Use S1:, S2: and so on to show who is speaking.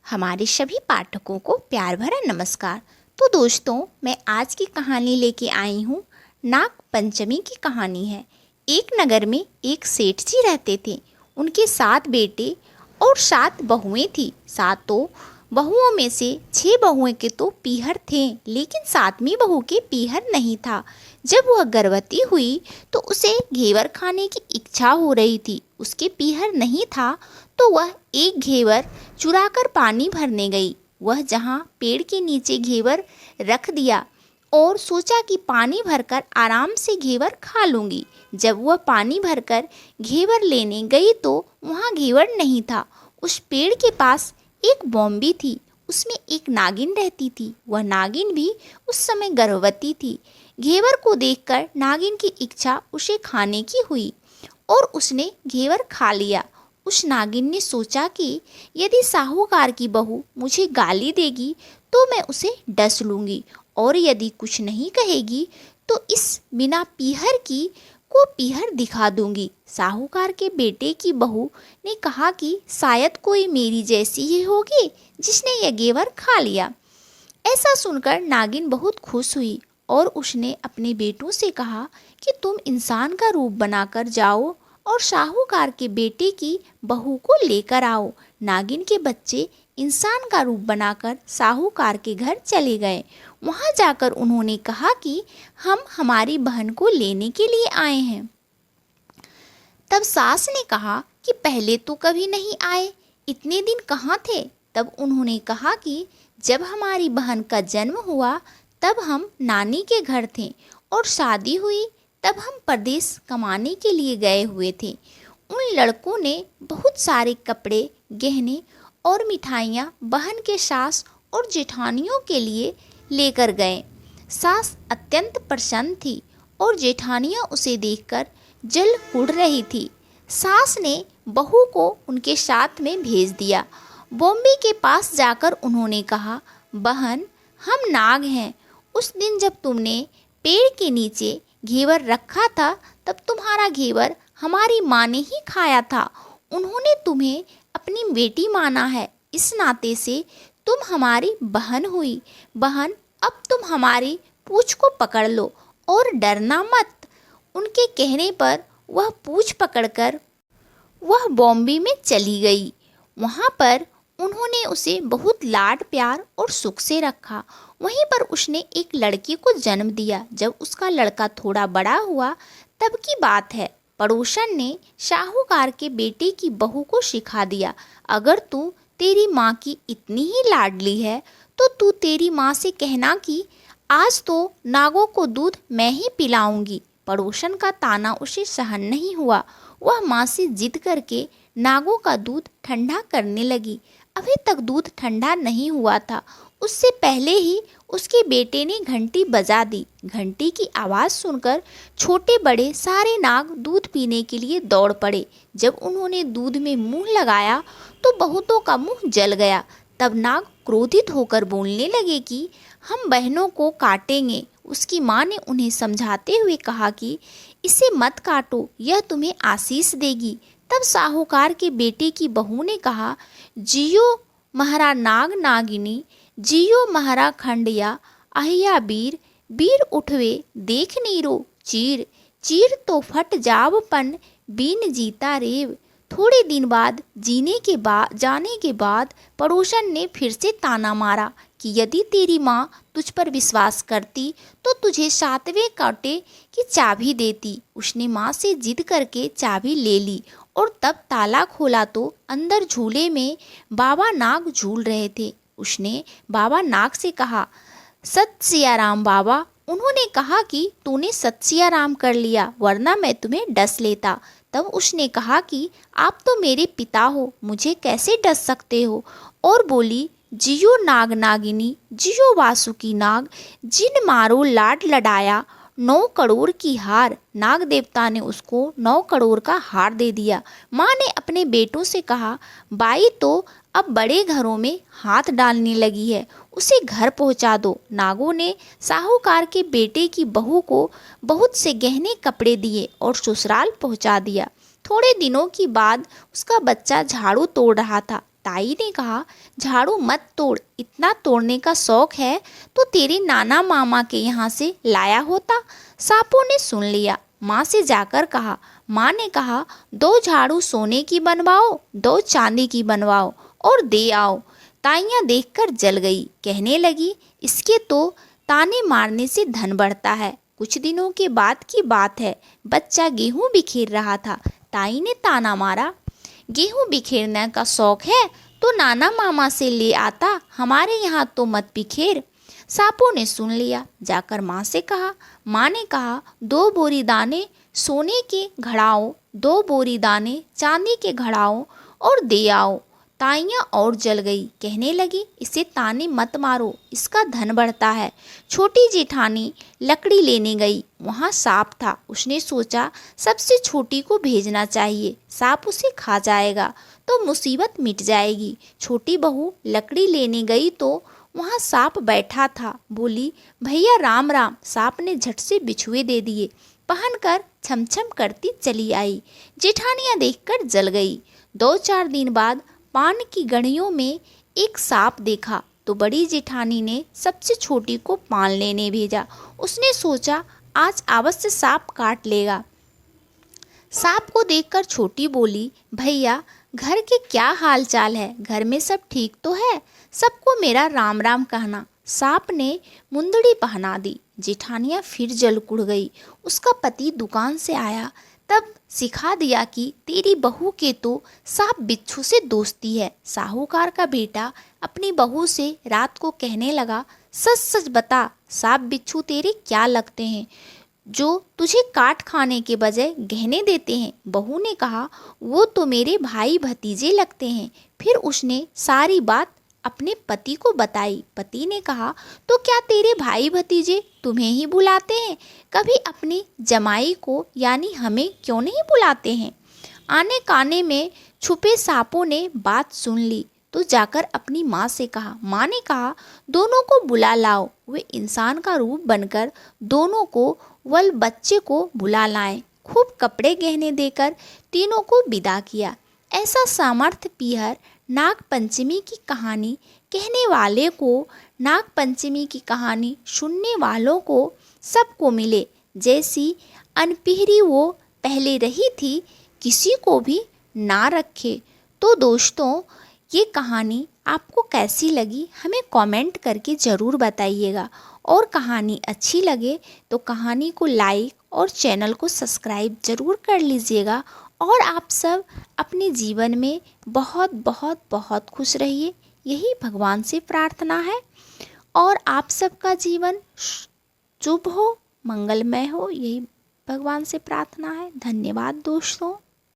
S1: हमारे सभी पाठकों को प्यार भरा नमस्कार। तो दोस्तों, मैं आज की कहानी लेके आई हूँ। नाग पंचमी की कहानी है। एक नगर में एक सेठ जी रहते थे। उनके 7 बेटे और 7 बहुएं थी। 7 बहुओं में से 6 बहुएं के तो पीहर थे, लेकिन 7वीं बहू के पीहर नहीं था। जब वह गर्भवती हुई तो उसे घेवर खाने की इच्छा हो रही थी। उसके पीहर नहीं था तो वह एक घेवर चुराकर पानी भरने गई। वह जहाँ पेड़ के नीचे घेवर रख दिया और सोचा कि पानी भरकर आराम से घेवर खा लूँगी। जब वह पानी भरकर घेवर लेने गई तो वहाँ घेवर नहीं था। उस पेड़ के पास एक बॉम्बी थी, उसमें एक नागिन रहती थी। वह नागिन भी उस समय गर्भवती थी। घेवर को देखकर नागिन की इच्छा उसे खाने की हुई और उसने घेवर खा लिया। उस नागिन ने सोचा कि यदि साहूकार की बहू मुझे गाली देगी तो मैं उसे डस लूँगी, और यदि कुछ नहीं कहेगी तो इस बिना पीहर की को पीहर दिखा दूंगी। साहूकार के बेटे की बहू ने कहा कि शायद कोई मेरी जैसी ही होगी जिसने यह घेवर खा लिया। ऐसा सुनकर नागिन बहुत खुश हुई और उसने अपने बेटों से कहा कि तुम इंसान का रूप बनाकर जाओ और साहूकार के बेटे की बहू को लेकर आओ। नागिन के बच्चे इंसान का रूप बनाकर साहूकार के घर चले गए। वहां जाकर उन्होंने कहा कि हम हमारी बहन को लेने के लिए आए हैं। तब सास ने कहा कि पहले तो कभी नहीं आए, इतने दिन कहाँ थे? तब उन्होंने कहा कि जब हमारी बहन का जन्म हुआ तब हम नानी के घर थे और शादी हुई तब हम परदेश कमाने के लिए गए हुए थे। उन लड़कों ने बहुत सारे कपड़े, गहने और मिठाइयाँ बहन के सास और जेठानियों के लिए लेकर गए। सास अत्यंत प्रसन्न थी और जेठानियाँ उसे देखकर जल उड़ रही थी। सास ने बहू को उनके साथ में भेज दिया। बॉम्बे के पास जाकर उन्होंने कहा, बहन, हम नाग हैं। उस दिन जब तुमने पेड़ के नीचे घेवर रखा था तब तुम्हारा घेवर हमारी माँ ने ही खाया था। उन्होंने तुम्हें अपनी बेटी माना है, इस नाते से तुम हमारी बहन हुई। बहन, अब तुम हमारी पूंछ को पकड़ लो और डरना मत। उनके कहने पर वह पूंछ पकड़कर वह बॉम्बे में चली गई। वहाँ पर उन्होंने उसे बहुत लाड प्यार और सुख से रखा। वहीं पर उसने एक लड़की को जन्म दिया। जब उसका लड़का थोड़ा बड़ा हुआ तब की बात है, पड़ोसन ने साहूकार के बेटे की बहू को सिखा दिया, अगर तू तेरी माँ की इतनी ही लाडली है तो तू तेरी माँ से कहना कि आज तो नागों को दूध मैं ही पिलाऊंगी। पड़ोसन का ताना उसे सहन नहीं हुआ। वह माँ से जिद करके नागों का दूध ठंडा करने लगी। अभी तक दूध ठंडा नहीं हुआ था, उससे पहले ही उसके बेटे ने घंटी बजा दी। घंटी की आवाज़ सुनकर छोटे बड़े सारे नाग दूध पीने के लिए दौड़ पड़े। जब उन्होंने दूध में मुंह लगाया तो बहुतों का मुंह जल गया। तब नाग क्रोधित होकर बोलने लगे कि हम बहनों को काटेंगे। उसकी माँ ने उन्हें समझाते हुए कहा कि इसे मत काटो, यह तुम्हें आशीष देगी। तब साहूकार के बेटे की बहू ने कहा, जियो महारा नाग नागिनी, जियो महारा खंडिया, अहिया बीर, बीर उठवे देख नीरो, चीर चीर तो फट जावपन, बीन जीता रेव। थोड़े दिन बाद जाने के बाद पड़ोसन ने फिर से ताना मारा कि यदि तेरी माँ तुझ पर विश्वास करती तो तुझे 7वें कांटे की चाबी देती। उसने माँ से जिद करके चाबी ले ली और तब ताला खोला तो अंदर झूले में बाबा नाग झूल रहे थे। उसने बाबा नाग से कहा, सत सियाराम बाबा। उन्होंने कहा कि तूने सत सियाराम कर लिया, वरना मैं तुम्हें डस लेता। तब उसने कहा कि आप तो मेरे पिता हो, मुझे कैसे डस सकते हो? और बोली, जियो नाग नागिनी, जियो वासुकी नाग, जिन मारो लाड लडाया, 9 करोड़ की हार। नाग देवता ने उसको 9 करोड़ का हार दे दिया। माँ ने अपने बेटों से कहा, बाई तो अब बड़े घरों में हाथ डालने लगी है, उसे घर पहुंचा दो। नागों ने साहूकार के बेटे की बहू को बहुत से गहने कपड़े दिए और ससुराल पहुंचा दिया। थोड़े दिनों की बाद उसका बच्चा झाड़ू तोड़ रहा था। ताई ने कहा, झाड़ू मत तोड़, इतना तोड़ने का शौक है तो तेरे नाना मामा के यहाँ से लाया होता। सांपों ने सुन लिया। माँ से जाकर कहा। माँ ने कहा, 2 झाड़ू सोने की बनवाओ, 2 चांदी की बनवाओ और दे आओ। ताइयाँ देखकर जल गई, कहने लगी, इसके तो ताने मारने से धन बढ़ता है। कुछ दिनों के बाद की बात है, बच्चा गेहूं बिखेर रहा था। ताई ने ताना मारा, गेहूं बिखेरने का शौक है तो नाना मामा से ले आता, हमारे यहाँ तो मत बिखेर। सांपों ने सुन लिया। जाकर माँ से कहा। माँ ने कहा, 2 बोरी दाने सोने के घड़ाओ, 2 बोरी दाने चांदी के घड़ाओ और दे आओ। ताइयाँ और जल गई, कहने लगी, इसे ताने मत मारो, इसका धन बढ़ता है। छोटी जेठानी लकड़ी लेने गई, वहाँ सांप था। उसने सोचा सबसे छोटी को भेजना चाहिए, सांप उसे खा जाएगा तो मुसीबत मिट जाएगी। छोटी बहू लकड़ी लेने गई तो वहाँ सांप बैठा था। बोली, भैया राम राम। सांप ने झट से बिछुए दे दिए, पहनकर छमछम करती चली आई। जेठानियाँ देखकर जल गई। 2-4 दिन बाद पान की गड़ियों में एक सांप देखा तो बड़ी जेठानी ने सबसे छोटी को पान लेने भेजा। उसने सोचा आज अवश्य सांप काट लेगा। सांप को देखकर छोटी बोली, भैया घर के क्या हाल चाल है, घर में सब ठीक तो है? सबको मेरा राम राम कहना। सांप ने मुंदड़ी पहना दी। जेठानियाँ फिर जल कुड़ गई। उसका पति दुकान से आया तब सिखा दिया कि तेरी बहू के तो सांप बिच्छू से दोस्ती है। साहूकार का बेटा अपनी बहू से रात को कहने लगा, सच सच बता, सांप बिच्छू तेरे क्या लगते हैं जो तुझे काट खाने के बजाय गहने देते हैं? बहू ने कहा, वो तो मेरे भाई भतीजे लगते हैं। फिर उसने सारी बात अपने पति को बताई। पति ने कहा, तो क्या तेरे भाई भतीजे तुम्हें ही बुलाते हैं? कभी अपनी जमाई को यानी हमें क्यों नहीं बुलाते हैं? आने काने में छुपे सांपों ने बात सुन ली तो जाकर अपनी माँ से कहा। माँ ने कहा, दोनों को बुला लाओ। वे इंसान का रूप बनकर दोनों को वल बच्चे को बुला लाएं। खूब कपड़े गहने देकर तीनों को विदा किया। ऐसा सामर्थ्य पीहर नाग पंचमी की कहानी कहने वाले को, नाग पंचमी की कहानी सुनने वालों को सबको मिले। जैसी अनपिहरी वो पहले रही थी, किसी को भी ना रखे। तो दोस्तों, ये कहानी आपको कैसी लगी हमें कमेंट करके ज़रूर बताइएगा। और कहानी अच्छी लगे तो कहानी को लाइक और चैनल को सब्सक्राइब ज़रूर कर लीजिएगा। और आप सब अपने जीवन में बहुत बहुत बहुत खुश रहिए, यही भगवान से प्रार्थना है। और आप सबका जीवन शुभ हो, मंगलमय हो, यही भगवान से प्रार्थना है। धन्यवाद दोस्तों।